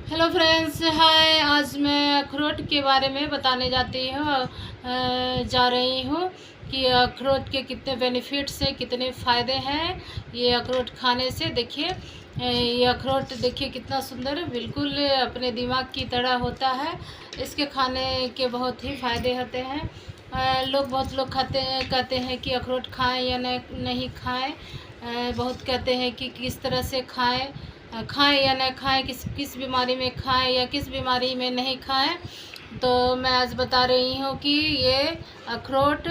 Hello friends, हाय। आज मैं अखरोट के बारे में बताने जा रही हूँ कि अखरोट के कितने बेनिफिट्स हैं, कितने फ़ायदे हैं ये अखरोट खाने से। देखिए, ये अखरोट देखिए कितना सुंदर, बिल्कुल अपने दिमाग की तरह होता है। इसके खाने के बहुत ही फ़ायदे होते हैं। बहुत लोग कहते हैं कि अखरोट खाएं या नहीं खाएं। बहुत कहते हैं कि किस तरह से खाएं या न खाएं, किस बीमारी में खाएं या किस बीमारी में नहीं खाएं। तो मैं आज बता रही हूँ कि ये अखरोट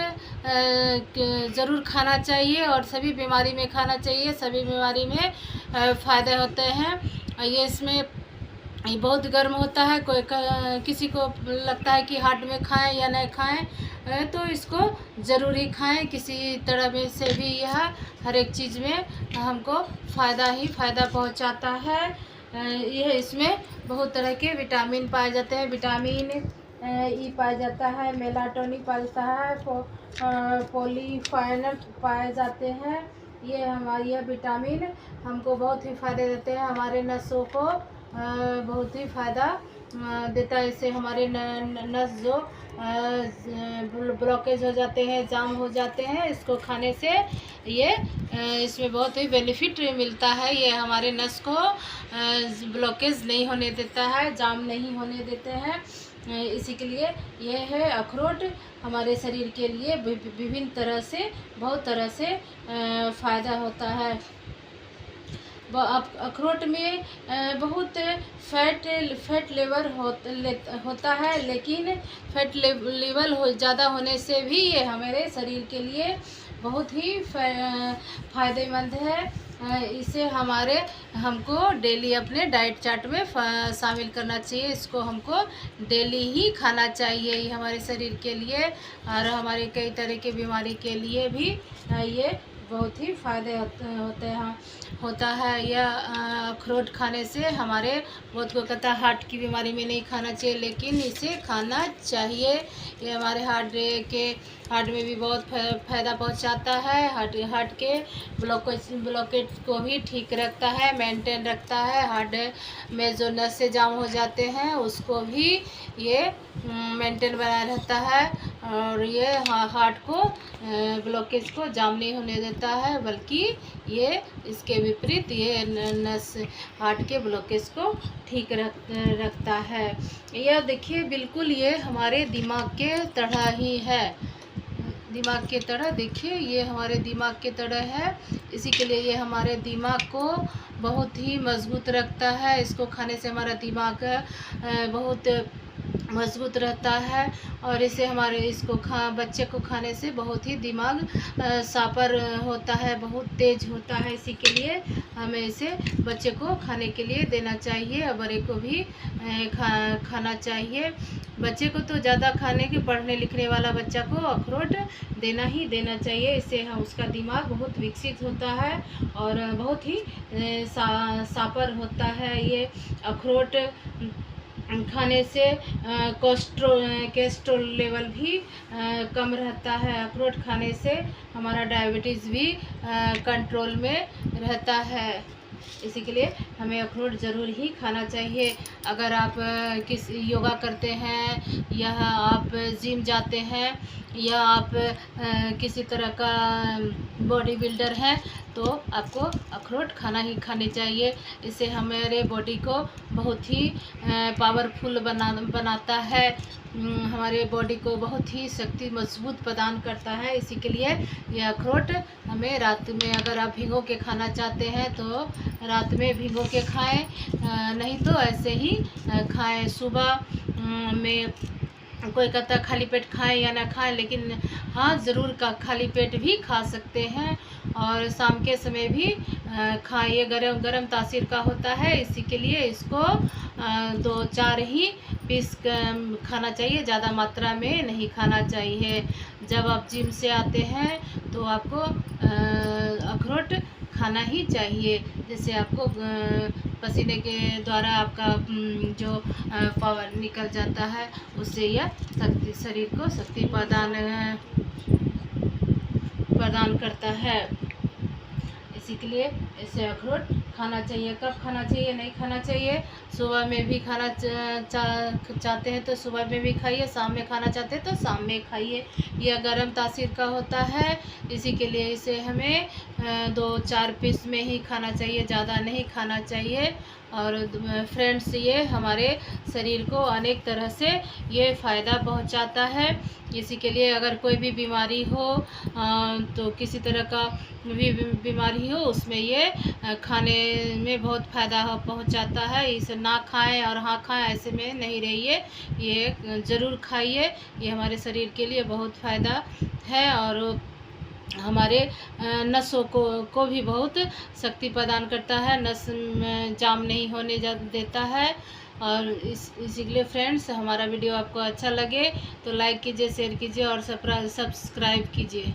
ज़रूर खाना चाहिए और सभी बीमारी में खाना चाहिए। सभी बीमारी में फ़ायदे होते हैं। ये इसमें ये बहुत गर्म होता है। किसी को लगता है कि हार्ट में खाएं या नहीं खाएं, तो इसको ज़रूर ही खाएं। किसी तरह में से भी यह हर एक चीज़ में हमको फ़ायदा पहुंचाता है। यह इसमें बहुत तरह के विटामिन पाए जाते हैं। विटामिन ई पाया जाता है, मेलाटोनिन पाया जाता है, पॉलीफेनॉल पाए जाते हैं। यह विटामिन हमको बहुत ही फ़ायदे देते हैं। हमारे नसों को बहुत ही फ़ायदा देता है। इससे हमारे नस जो ब्लॉकेज हो जाते हैं, जाम हो जाते हैं, इसको खाने से ये इसमें बहुत ही बेनिफिट मिलता है। ये हमारे नस को ब्लॉकेज नहीं होने देता है, जाम नहीं होने देते हैं। इसी के लिए ये है अखरोट हमारे शरीर के लिए विभिन्न तरह से, बहुत तरह से फ़ायदा होता है। अखरोट में बहुत फैट लेवल होता है, लेकिन फैट लेवल ज़्यादा होने से भी ये हमारे शरीर के लिए बहुत ही फ़ायदेमंद है। इसे हमको डेली अपने डाइट चार्ट में शामिल करना चाहिए। इसको हमको डेली ही खाना चाहिए। ये हमारे शरीर के लिए और हमारे कई तरह के बीमारी के लिए भी ये बहुत ही फ़ायदे होता है। यह अखरोट खाने से हमारे बहुत को कहता है हार्ट की बीमारी में नहीं खाना चाहिए, लेकिन इसे खाना चाहिए। ये हमारे हार्ट में भी बहुत फ़ायदा पहुंचाता है। हार्ट के ब्लॉकेज को भी ठीक रखता है, मेंटेन रखता है। हार्ट में जो नसें जाम हो जाते हैं उसको भी ये मेंटेन बना रहता है। और ये हार्ट को ब्लॉकेज को जाम नहीं होने देता है, बल्कि ये इसके विपरीत ये नस हार्ट के ब्लॉकेज को ठीक रखता है। यह देखिए बिल्कुल ये हमारे दिमाग के तरह ही है। दिमाग के तरह देखिए, ये हमारे दिमाग के तरह है। इसी के लिए ये हमारे दिमाग को बहुत ही मजबूत रखता है। इसको खाने से हमारा दिमाग बहुत मजबूत रहता है। और इसको बच्चे को खाने से बहुत ही दिमाग शार्पर होता है, बहुत तेज होता है। इसी के लिए हमें इसे बच्चे को खाने के लिए देना चाहिए और बड़े को भी खाना चाहिए। बच्चे को तो ज़्यादा खाने के, पढ़ने लिखने वाला बच्चा को अखरोट देना ही देना चाहिए। इससे उसका दिमाग बहुत विकसित होता है और बहुत ही शार्पर होता है। ये अखरोट खाने से कोलेस्ट्रॉल लेवल भी कम रहता है। अखरोट खाने से हमारा डायबिटीज़ भी कंट्रोल में रहता है। इसी के लिए हमें अखरोट ज़रूर ही खाना चाहिए। अगर आप योगा करते हैं या आप जिम जाते हैं या आप किसी तरह का बॉडी बिल्डर हैं, तो आपको अखरोट खाने चाहिए। इससे हमारे बॉडी को बहुत ही पावरफुल बनाता है। हमारे बॉडी को बहुत ही शक्ति मजबूत प्रदान करता है। इसी के लिए यह अखरोट हमें रात में, अगर आप भिगो के खाना चाहते हैं तो रात में भिगो के खाएं, नहीं तो ऐसे ही खाएं। सुबह में कोई कहता है खाली पेट खाएं या ना खाएं, लेकिन हाँ ज़रूर खाली पेट भी खा सकते हैं और शाम के समय भी खाइए। गरम तासीर का होता है। इसी के लिए इसको 2-4 ही पीस खाना चाहिए, ज़्यादा मात्रा में नहीं खाना चाहिए। जब आप जिम से आते हैं तो आपको अखरोट खाना ही चाहिए, जिससे आपको पसीने के द्वारा आपका जो पावर निकल जाता है, उससे यह शरीर को शक्ति प्रदान करता है। इसी के लिए इसे अखरोट खाना चाहिए। कब खाना चाहिए, नहीं खाना चाहिए, सुबह में भी खाना चाहते हैं तो सुबह में भी खाइए, शाम में खाना चाहते हैं तो शाम में खाइए। यह गर्म तासीर का होता है, इसी के लिए इसे हमें 2-4 पीस में ही खाना चाहिए, ज़्यादा नहीं खाना चाहिए। और फ्रेंड्स, ये हमारे शरीर को अनेक तरह से ये फ़ायदा पहुंचाता है। इसी के लिए अगर कोई भी बीमारी हो तो किसी तरह का भी बीमारी हो, उसमें ये खाने में बहुत फ़ायदा पहुंचाता है। इसे ना खाएं और हाँ खाएं ऐसे में नहीं रहिए, ये ज़रूर खाइए। ये हमारे शरीर के लिए बहुत फ़ायदा है और हमारे नसों को भी बहुत शक्ति प्रदान करता है, नस में जाम नहीं होने देता है। और इसी के लिए फ्रेंड्स, हमारा वीडियो आपको अच्छा लगे तो लाइक कीजिए, शेयर कीजिए और सब्सक्राइब कीजिए।